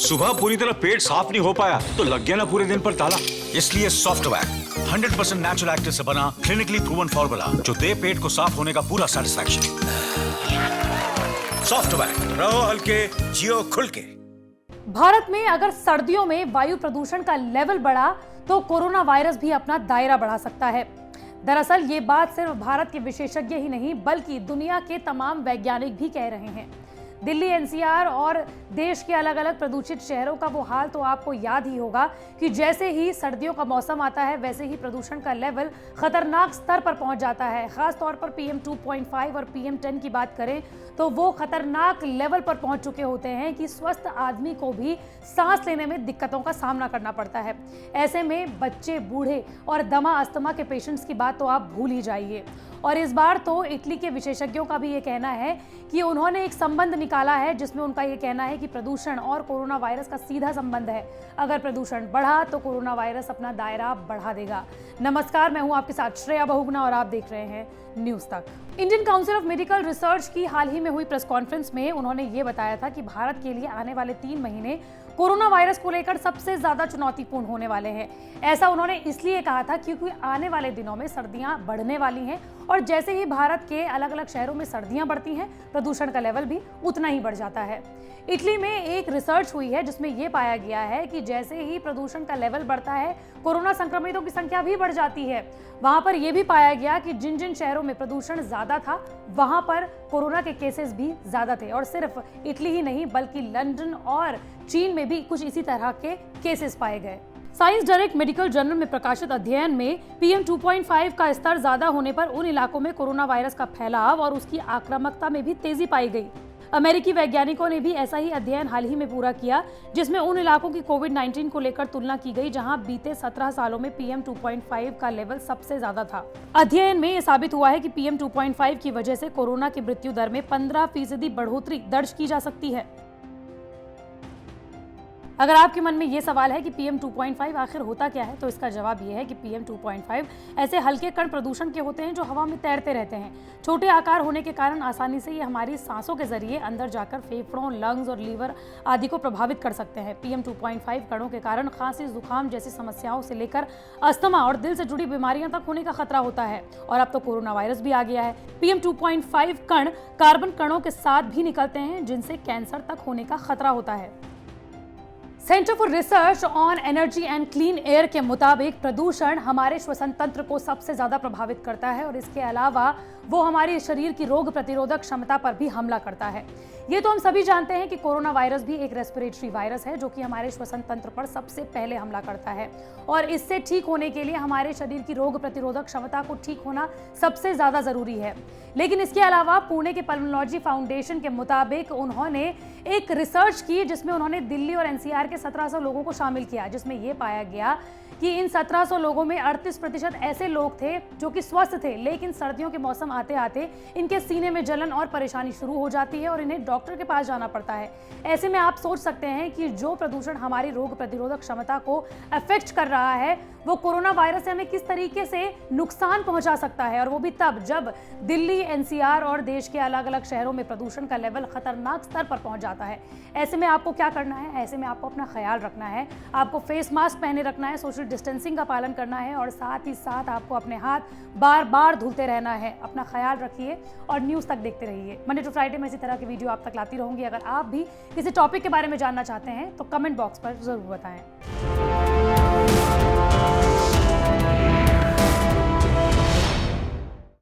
सुबह पूरी तरह पेट साफ नहीं हो पाया तो लग गया ना पूरे दिन पर ताला। इसलिए सॉफ्टवैक 100% नेचुरल एक्टिव से बना क्लिनिकली प्रूवन फॉर्मूला जो दे पेट को साफ होने का पूरा सेटिस्फैक्शन। सॉफ्टवैक, रहो हल्के, जियो खुल के। भारत में अगर सर्दियों में वायु प्रदूषण का लेवल बढ़ा तो कोरोना वायरस भी अपना दायरा बढ़ा सकता है। दरअसल ये बात सिर्फ भारत के विशेषज्ञ ही नहीं बल्कि दुनिया के तमाम वैज्ञानिक भी कह रहे हैं। दिल्ली, एनसीआर और देश के अलग अलग प्रदूषित शहरों का वो हाल तो आपको याद ही होगा कि जैसे ही सर्दियों का मौसम आता है वैसे ही प्रदूषण का लेवल खतरनाक स्तर पर पहुंच जाता है। खास तौर पर PM 2.5 और PM 10 की बात करें तो वो खतरनाक लेवल पर पहुंच चुके होते हैं कि स्वस्थ आदमी को भी सांस लेने में दिक्कतों का सामना करना पड़ता है। ऐसे में बच्चे, बूढ़े और दमा, अस्थमा के पेशेंट्स की बात तो आप भूल ही जाइए। और इस बार तो इटली के विशेषज्ञों का भी ये कहना है कि उन्होंने एक संबंध निकाला है जिसमें उनका ये कहना है कि प्रदूषण और कोरोना वायरस का सीधा संबंध है। अगर प्रदूषण बढ़ा तो कोरोना वायरस अपना दायरा बढ़ा देगा। नमस्कार, मैं हूं आपके साथ श्रेया बहुगुणा और आप देख रहे हैं न्यूज तक। Indian council of medical research की हाल ही में हुई प्रेस कॉन्फ्रेंस में उन्होंने ये बताया था कि भारत के लिए आने वाले 3 महीने कोरोना वायरस को लेकर सबसे ज्यादा चुनौतीपूर्ण होने वाले हैं। ऐसा उन्होंने इसलिए कहा था क्योंकि आने वाले दिनों में सर्दियां बढ़ने वाली हैं और जैसे ही भारत के अलग अलग शहरों में सर्दियां बढ़ती हैं प्रदूषण का लेवल भी उतना ही बढ़ जाता है। इटली में एक रिसर्च हुई है जिसमें यह पाया गया है कि जैसे ही प्रदूषण का लेवल बढ़ता है कोरोना संक्रमितों की संख्या भी बढ़ जाती है। वहां पर यह भी पाया गया कि जिन जिन शहरों में प्रदूषण ज्यादा था वहां पर कोरोना के केसेस भी ज्यादा थे। और सिर्फ इटली ही नहीं बल्कि लंदन और चीन में भी कुछ इसी तरह के केसेस पाए गए। साइंस डायरेक्ट मेडिकल जर्नल में प्रकाशित अध्ययन में PM 2.5 का स्तर ज्यादा होने पर उन इलाकों में कोरोना वायरस का फैलाव और उसकी आक्रामकता में भी तेजी पाई गई। अमेरिकी वैज्ञानिकों ने भी ऐसा ही अध्ययन हाल ही में पूरा किया जिसमें उन इलाकों की कोविड-19 को लेकर तुलना की गई जहां बीते 17 सालों में PM 2.5 का लेवल सबसे ज्यादा था। अध्ययन में यह साबित हुआ है कि PM 2.5 की वजह से कोरोना की मृत्यु दर में 15% बढ़ोतरी दर्ज की जा सकती है। अगर आपके मन में ये सवाल है कि PM 2.5 आखिर होता क्या है तो इसका जवाब ये है कि PM 2.5 ऐसे हल्के कण प्रदूषण के होते हैं जो हवा में तैरते रहते हैं। छोटे आकार होने के कारण आसानी से ये हमारी सांसों के जरिए अंदर जाकर फेफड़ों, लंग्स और लीवर आदि को प्रभावित कर सकते हैं। PM 2.5 कणों के कारण खांसी, जुकाम जैसी समस्याओं से लेकर अस्थमा और दिल से जुड़ी बीमारियां तक होने का खतरा होता है। और अब तो कोरोना वायरस भी आ गया है। PM 2.5 कण कार्बन कणों के साथ भी निकलते हैं जिनसे कैंसर तक होने का खतरा होता है। Centre for research on energy and clean air के मुताबिक प्रदूषण हमारे श्वसन तंत्र को सबसे ज्यादा प्रभावित करता है और इसके अलावा वो हमारे शरीर की रोग प्रतिरोधक क्षमता पर भी हमला करता है। ये तो हम सभी जानते हैं कि कोरोना वायरस भी एक रेस्पिरेटरी वायरस है जो कि हमारे श्वसन तंत्र पर सबसे पहले हमला करता है और इससे ठीक होने के लिए हमारे शरीर की रोग प्रतिरोधक क्षमता को ठीक होना सबसे ज्यादा जरूरी है। लेकिन इसके अलावा पुणे के पल्मोलॉजी फाउंडेशन के मुताबिक उन्होंने एक रिसर्च की जिसमें उन्होंने दिल्ली और NCR के 1700 लोगों को शामिल किया जिसमें यह पाया गया कि इन 1700 लोगों में 38% ऐसे लोग थे जो कि स्वस्थ थे लेकिन सर्दियों के मौसम आते आते इनके सीने में जलन और परेशानी शुरू हो जाती है और इन्हें डॉक्टर के पास जाना पड़ता है। ऐसे में आप सोच सकते हैं कि जो प्रदूषण हमारी रोग प्रतिरोधक क्षमता को अफेक्ट कर रहा है वो कोरोना वायरस से हमें किस तरीके से नुकसान पहुंचा सकता है और वो भी तब जब दिल्ली, NCR और देश के अलग अलग शहरों में प्रदूषण का लेवल खतरनाक स्तर पर पहुंच जाता है। ऐसे में आपको क्या करना है? ऐसे में आपको अपना ख्याल रखना है, आपको फेस मास्क पहने रखना है, सोशल डिस्टेंसिंग का पालन करना है और साथ ही साथ आपको अपने हाथ बार बार धुलते रहना है। अपना ख्याल रखिए और न्यूज़ तक देखते रहिए। मंडे टू फ्राइडे में इसी तरह की वीडियो आप तक लाती रहूंगी। अगर आप भी किसी टॉपिक के बारे में जानना चाहते हैं तो कमेंट बॉक्स पर जरूर बताएं।